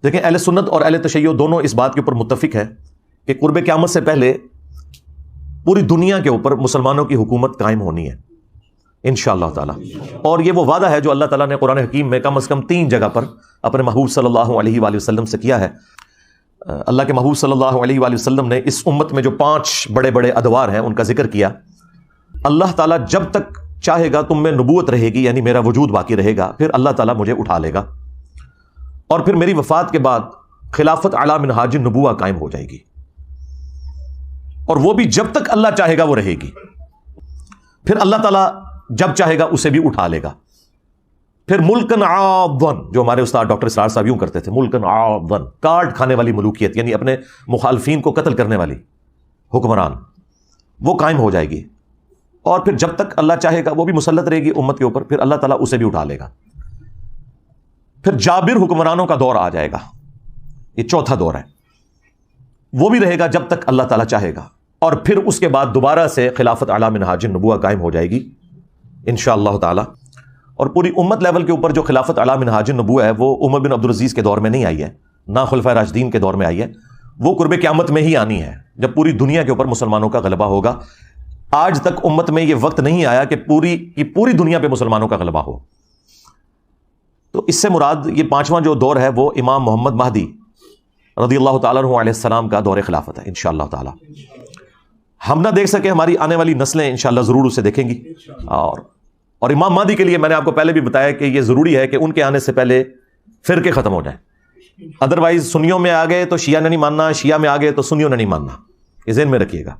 دیکھیں اہل سنت اور اہل تشیع دونوں اس بات کے اوپر متفق ہے کہ قرب قیامت سے پہلے پوری دنیا کے اوپر مسلمانوں کی حکومت قائم ہونی ہے انشاءاللہ تعالی. اور یہ وہ وعدہ ہے جو اللہ تعالیٰ نے قرآن حکیم میں کم از کم 3 جگہ پر اپنے محبوب صلی اللہ علیہ وآلہ وسلم سے کیا ہے. اللہ کے محبوب صلی اللہ علیہ وآلہ وسلم نے اس امت میں جو 5 بڑے بڑے ادوار ہیں ان کا ذکر کیا. اللہ تعالیٰ جب تک چاہے گا تم میں نبوت رہے گی، یعنی میرا وجود باقی رہے گا، پھر اللہ تعالیٰ مجھے اٹھا لے گا اور پھر میری وفات کے بعد خلافت علی منہاج النبوہ قائم ہو جائے گی، اور وہ بھی جب تک اللہ چاہے گا وہ رہے گی. پھر اللہ تعالیٰ جب چاہے گا اسے بھی اٹھا لے گا. پھر ملکن عاضن، جو ہمارے استاد ڈاکٹر اسرار صاحب یوں کرتے تھے، ملکن عاضن، کاٹ کھانے والی ملوکیت، یعنی اپنے مخالفین کو قتل کرنے والی حکمران، وہ قائم ہو جائے گی. اور پھر جب تک اللہ چاہے گا وہ بھی مسلط رہے گی امت کے اوپر، پھر اللہ تعالیٰ اسے بھی اٹھا لے گا. پھر جابر حکمرانوں کا دور آ جائے گا، یہ 4تھا دور ہے، وہ بھی رہے گا جب تک اللہ تعالیٰ چاہے گا. اور پھر اس کے بعد دوبارہ سے خلافت علی منہاج النبوہ قائم ہو جائے گی انشاءاللہ تعالی. اور پوری امت لیول کے اوپر جو خلافت علی منہاج النبوہ ہے وہ عمر بن عبدالعزیز کے دور میں نہیں آئی ہے، نہ خلفائے راشدین کے دور میں آئی ہے، وہ قرب قیامت میں ہی آنی ہے جب پوری دنیا کے اوپر مسلمانوں کا غلبہ ہوگا. آج تک امت میں یہ وقت نہیں آیا کہ پوری دنیا پہ مسلمانوں کا غلبہ ہو. تو اس سے مراد یہ 5واں جو دور ہے وہ امام محمد مہدی رضی اللہ تعالیٰ عنہ علیہ السلام کا دور خلافت ہے انشاءاللہ تعالی. ہم نہ دیکھ سکے، ہماری آنے والی نسلیں انشاءاللہ ضرور اسے دیکھیں گی. اور امام مہدی کے لیے میں نے آپ کو پہلے بھی بتایا کہ یہ ضروری ہے کہ ان کے آنے سے پہلے فرقے ختم ہو جائیں. ادروائز سنیوں میں آ گئے تو شیعہ نے نہیں ماننا، شیعہ میں آ گئے تو سنیوں نے نہیں ماننا، یہ ذہن میں رکھیے گا.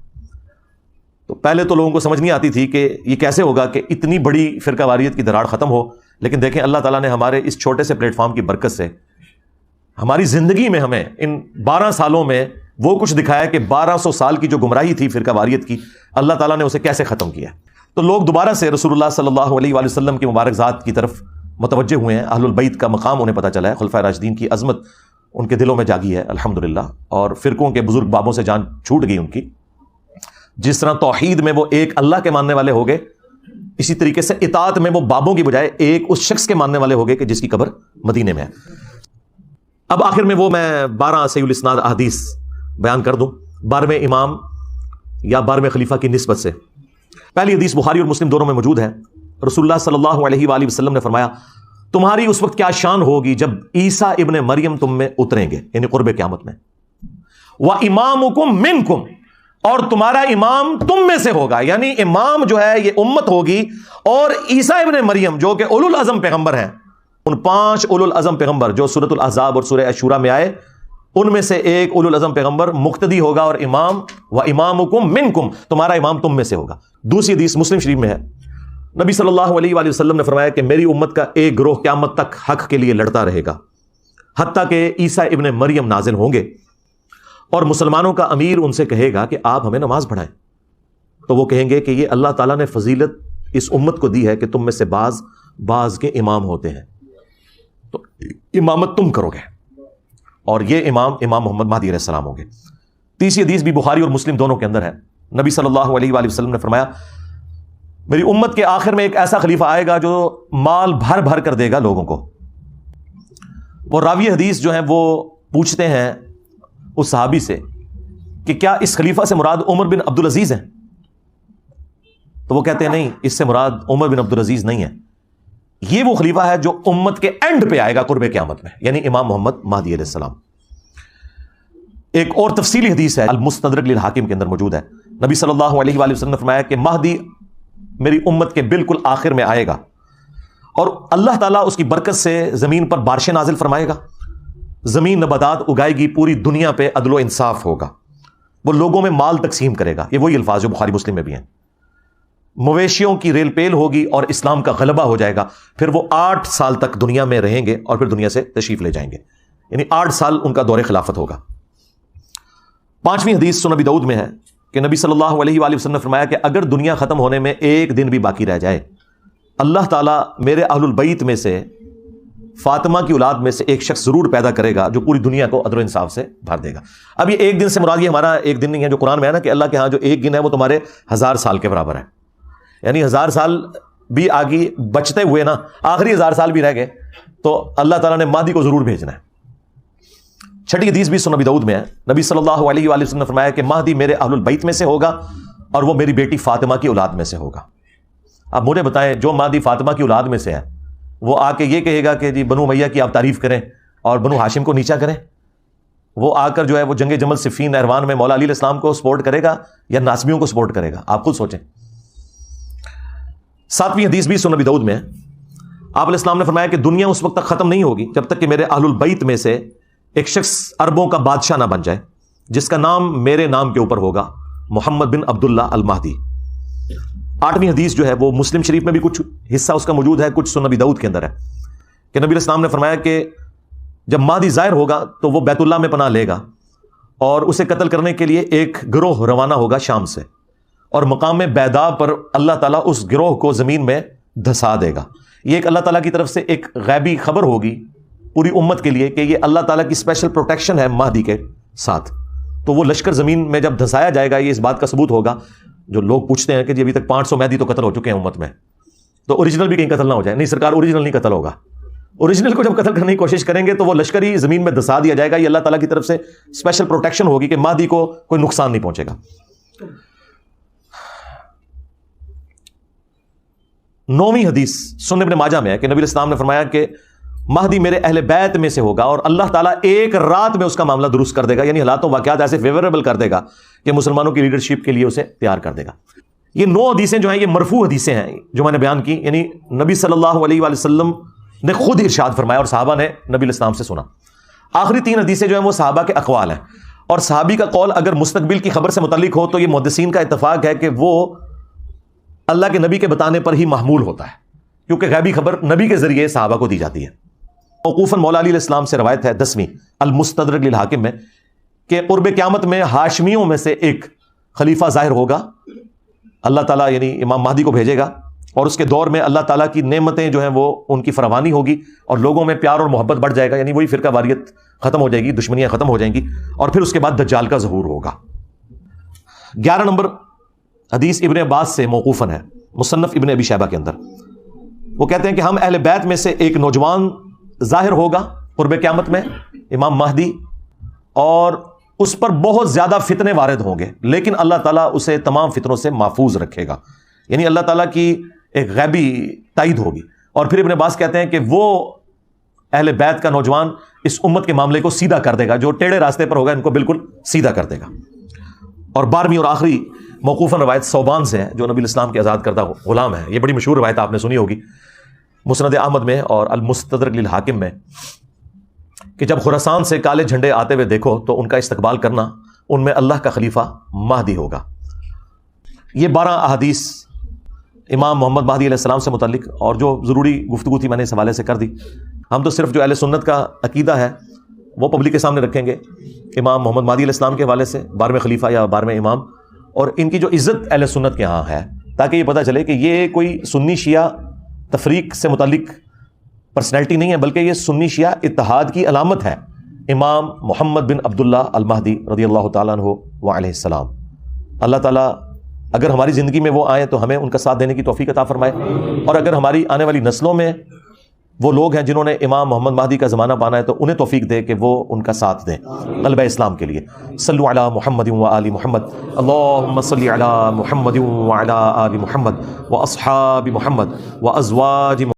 تو پہلے تو لوگوں کو سمجھ نہیں آتی تھی کہ یہ کیسے ہوگا کہ اتنی بڑی فرقہ واریت کی دراڑ ختم ہو. لیکن دیکھیں اللہ تعالیٰ نے ہمارے اس چھوٹے سے پلیٹ فارم کی برکت سے ہماری زندگی میں ہمیں ان 12 سالوں میں وہ کچھ دکھایا کہ 1200 سال کی جو گمراہی تھی فرقہ واریت کی، اللہ تعالیٰ نے اسے کیسے ختم کیا. تو لوگ دوبارہ سے رسول اللہ صلی اللہ علیہ وآلہ وسلم کی مبارک ذات کی طرف متوجہ ہوئے ہیں. اہل البیت کا مقام انہیں پتہ چلا ہے، خلفائے راشدین کی عظمت ان کے دلوں میں جاگی ہے الحمدللہ. اور فرقوں کے بزرگ بابوں سے جان چھوٹ گئی ان کی. جس طرح توحید میں وہ ایک اللہ کے ماننے والے ہو گئے، اسی طریقے سے اطاعت میں وہ بابوں کی بجائے ایک اس شخص کے ماننے والے ہو گئے کہ جس کی قبر مدینے میں ہے. اب آخر میں وہ میں 12 صحیح الاسناد احادیث بیان کر دوں 12ویں امام یا 12ویں خلیفہ کی نسبت سے. پہلی حدیث بخاری اور مسلم دونوں میں موجود ہے. رسول اللہ صلی اللہ علیہ وآلہ وسلم نے فرمایا، تمہاری اس وقت کیا شان ہوگی جب عیسیٰ ابن مریم تم میں اتریں گے، یعنی قرب قیامت میں. وَإِمَامُكُم مِّنكُم، اور تمہارا امام تم میں سے ہوگا، یعنی امام جو ہے یہ امت ہوگی. اور عیسیٰ ابن مریم جو کہ اولو العزم پیغمبر ہیں، ان 5 اولو العزم پیغمبر جو سورۃ الاحزاب اور سورہ الشورى میں آئے، ان میں سے ایک اولو العزم پیغمبر مقتدی ہوگا اور امام وَإِمَامُكُم مِّنكُم، تمہارا امام تم میں سے ہوگا. دوسری حدیث مسلم شریف میں ہے، نبی صلی اللہ علیہ وآلہ وسلم نے فرمایا کہ میری امت کا ایک گروہ قیامت تک حق کے لیے لڑتا رہے گا حتیٰ کہ عیسیٰ ابن مریم نازل ہوں گے. اور مسلمانوں کا امیر ان سے کہے گا کہ آپ ہمیں نماز پڑھائیں، تو وہ کہیں گے کہ یہ اللہ تعالیٰ نے فضیلت اس امت کو دی ہے کہ تم میں سے بعض کے امام ہوتے ہیں، تو امامت تم کرو گے، اور یہ امام محمد مہدی علیہ السلام ہوں گے. تیسری حدیث بھی بخاری اور مسلم دونوں کے اندر ہے. نبی صلی اللہ علیہ وآلہ وسلم نے فرمایا، میری امت کے آخر میں ایک ایسا خلیفہ آئے گا جو مال بھر بھر کر دے گا لوگوں کو. وہ راوی حدیث جو ہیں وہ پوچھتے ہیں اس صحابی سے کہ کیا اس خلیفہ سے مراد عمر بن عبدالعزیز ہیں؟ تو وہ کہتے ہیں نہیں، اس سے مراد عمر بن عبدالعزیز نہیں ہے، یہ وہ خلیفہ ہے جو امت کے اینڈ پہ آئے گا قرب قیامت میں، یعنی امام محمد مہدی علیہ السلام. ایک اور تفصیلی حدیث ہے المستدرک للحاکم کے اندر موجود ہے. نبی صلی اللہ علیہ وآلہ وسلم نے فرمایا کہ مہدی میری امت کے بالکل آخر میں آئے گا، اور اللہ تعالیٰ اس کی برکت سے زمین پر بارشیں نازل فرمائے گا، زمین نباتات اگائے گی، پوری دنیا پہ عدل و انصاف ہوگا، وہ لوگوں میں مال تقسیم کرے گا. یہ وہی الفاظ جو بخاری مسلم میں بھی ہیں. مویشیوں کی ریل پیل ہوگی اور اسلام کا غلبہ ہو جائے گا. پھر وہ 8 سال تک دنیا میں رہیں گے اور پھر دنیا سے تشریف لے جائیں گے، یعنی 8 سال ان کا دور خلافت ہوگا. 5ویں حدیث سنن ابی داؤد میں ہے کہ نبی صلی اللہ علیہ وآلہ وسلم نے فرمایا کہ اگر دنیا ختم ہونے میں ایک دن بھی باقی رہ جائے، اللہ تعالیٰ میرے اہل البیت میں سے فاطمہ کی اولاد میں سے ایک شخص ضرور پیدا کرے گا جو پوری دنیا کو عدل و انصاف سے بھر دے گا. اب یہ ایک دن سے مراد یہ ہمارا ایک دن نہیں ہے جو قرآن میں ہے نا کہ اللہ کے ہاں جو ایک دن ہے وہ تمہارے 1000 سال کے برابر ہے، یعنی 1000 سال بھی آگے بچتے ہوئے نا آخری 1000 سال بھی رہ گئے تو اللہ تعالیٰ نے مہدی کو ضرور بھیجنا ہے. چھٹی حدیث بھی سنن ابی داؤد میں ہے، نبی صلی اللہ علیہ وآلہ وسلم نے فرمایا کہ مہدی میرے اہل البیت میں سے ہوگا اور وہ میری بیٹی فاطمہ کی اولاد میں سے ہوگا۔ اب مجھے بتائیں، جو مہدی فاطمہ کی اولاد میں سے ہے وہ آ کے یہ کہے گا کہ جی بنو امیہ کی آپ تعریف کریں اور بنو ہاشم کو نیچا کریں؟ وہ آ کر جو ہے وہ جنگ جمل صفین نہروان میں مولا علی علیہ السلام کو سپورٹ کرے گا یا ناسبیوں کو سپورٹ کرے گا؟ آپ خود سوچیں۔ 7ویں حدیث بھی سنن ابی داؤد میں ہے، آپ علیہ السلام نے فرمایا کہ دنیا اس وقت تک ختم نہیں ہوگی جب تک کہ میرے اہل البیت میں سے ایک شخص عربوں کا بادشاہ نہ بن جائے جس کا نام میرے نام کے اوپر ہوگا، محمد بن عبداللہ المہدی۔ 8ویں حدیث جو ہے وہ مسلم شریف میں بھی کچھ حصہ اس کا موجود ہے، کچھ سنن ابی داؤد کے اندر ہے کہ نبی علیہ السلام نے فرمایا کہ جب مہدی ظاہر ہوگا تو وہ بیت اللہ میں پناہ لے گا اور اسے قتل کرنے کے لیے ایک گروہ روانہ ہوگا شام سے، اور مقام بیدا پر اللہ تعالیٰ اس گروہ کو زمین میں دھسا دے گا۔ یہ ایک اللہ تعالیٰ کی طرف سے ایک غیبی خبر ہوگی پوری امت کے لیے کہ یہ اللہ تعالیٰ کی اسپیشل پروٹیکشن ہے مہدی کے ساتھ۔ تو وہ لشکر زمین میں جب دھسایا جائے گا، یہ اس بات کا ثبوت ہوگا۔ جو لوگ پوچھتے ہیں کہ جی ابھی تک 500 مہدی تو قتل ہو چکے ہیں امت میں، تو اوریجنل بھی کہیں قتل نہ ہو جائے؟ نہیں سرکار، اوریجنل نہیں قتل ہوگا۔ اوریجنل کو جب قتل کرنے کی کوشش کریں گے تو وہ لشکر ہی زمین میں دھسا دیا جائے گا۔ یہ اللہ تعالیٰ کی طرف سے اسپیشل پروٹیکشن ہوگی کہ مہدی کو کوئی نقصان نہیں پہنچے گا۔ 9ویں حدیث سنن ابن ماجہ میں ہے کہ نبی علیہ السلام نے فرمایا کہ مہدی میرے اہل بیت میں سے ہوگا اور اللہ تعالیٰ ایک رات میں اس کا معاملہ درست کر دے گا، یعنی حالات و واقعات ایسے فیوریبل کر دے گا کہ مسلمانوں کی لیڈرشپ کے لیے اسے تیار کر دے گا۔ یہ 9 حدیثیں جو ہیں یہ مرفوع حدیثیں ہیں جو میں نے بیان کی، یعنی نبی صلی اللہ علیہ وآلہ وسلم نے خود ارشاد فرمایا اور صحابہ نے نبی علیہ السلام سے سنا۔ آخری 3 حدیثیں جو ہیں وہ صحابہ کے اقوال ہیں، اور صحابی کا قول اگر مستقبل کی خبر سے متعلق ہو تو یہ محدثین کا اتفاق ہے کہ وہ اللہ کے نبی کے بتانے پر ہی محمول ہوتا ہے، کیونکہ غیبی خبر نبی کے ذریعے صحابہ کو دی جاتی ہے۔ موقوفاً مولا علی علیہ السلام سے روایت ہے 10ویں المستدرک للحاکم میں کہ قرب قیامت میں ہاشمیوں میں سے ایک خلیفہ ظاہر ہوگا، اللہ تعالیٰ یعنی امام مہدی کو بھیجے گا، اور اس کے دور میں اللہ تعالیٰ کی نعمتیں جو ہیں وہ ان کی فراوانی ہوگی اور لوگوں میں پیار اور محبت بڑھ جائے گا، یعنی وہی فرقہ واریت ختم ہو جائے گی، دشمنیاں ختم ہو جائیں گی، اور پھر اس کے بعد دجال کا ظہور ہوگا۔ 11 نمبر حدیث ابن عباس سے موقوفاً ہے، مصنف ابن ابی شیبہ کے اندر۔ وہ کہتے ہیں کہ ہم اہل بیت میں سے ایک نوجوان ظاہر ہوگا قرب قیامت میں، امام مہدی، اور اس پر بہت زیادہ فتنے وارد ہوں گے، لیکن اللہ تعالیٰ اسے تمام فتنوں سے محفوظ رکھے گا، یعنی اللہ تعالیٰ کی ایک غیبی تائید ہوگی۔ اور پھر ابن عباس کہتے ہیں کہ وہ اہل بیت کا نوجوان اس امت کے معاملے کو سیدھا کر دے گا، جو ٹیڑھے راستے پر ہوگا ان کو بالکل سیدھا کر دے گا۔ اور 12ویں اور آخری موقوفاً روایت صوبان سے ہے جو نبی الاسلام کے آزاد کردہ غلام ہے، یہ بڑی مشہور روایت آپ نے سنی ہوگی، مسند احمد میں اور المستدرک للحاکم میں، کہ جب خراسان سے کالے جھنڈے آتے ہوئے دیکھو تو ان کا استقبال کرنا، ان میں اللہ کا خلیفہ مہدی ہوگا۔ یہ 12 احادیث امام محمد مہدی علیہ السلام سے متعلق، اور جو ضروری گفتگو تھی میں نے اس حوالے سے کر دی۔ ہم تو صرف جو اہل سنت کا عقیدہ ہے وہ پبلک کے سامنے رکھیں گے، امام محمد مہدی علیہ السلام کے حوالے سے، 12ویں خلیفہ یا 12ویں امام، اور ان کی جو عزت اہل سنت کے ہاں ہے، تاکہ یہ پتہ چلے کہ یہ کوئی سنی شیعہ تفریق سے متعلق پرسنالٹی نہیں ہے، بلکہ یہ سنی شیعہ اتحاد کی علامت ہے، امام محمد بن عبداللہ المہدی رضی اللہ تعالیٰ عنہ وعلیہ السلام۔ اللہ تعالیٰ اگر ہماری زندگی میں وہ آئیں تو ہمیں ان کا ساتھ دینے کی توفیق عطا فرمائے، اور اگر ہماری آنے والی نسلوں میں وہ لوگ ہیں جنہوں نے امام محمد مہدی کا زمانہ پانا ہے تو انہیں توفیق دے کہ وہ ان کا ساتھ دیں غلبہ اسلام کے لیے۔ صلو علی محمد و آل محمد، اللہم صلی علی محمد و علی آل محمد و اصحاب محمد و ازواج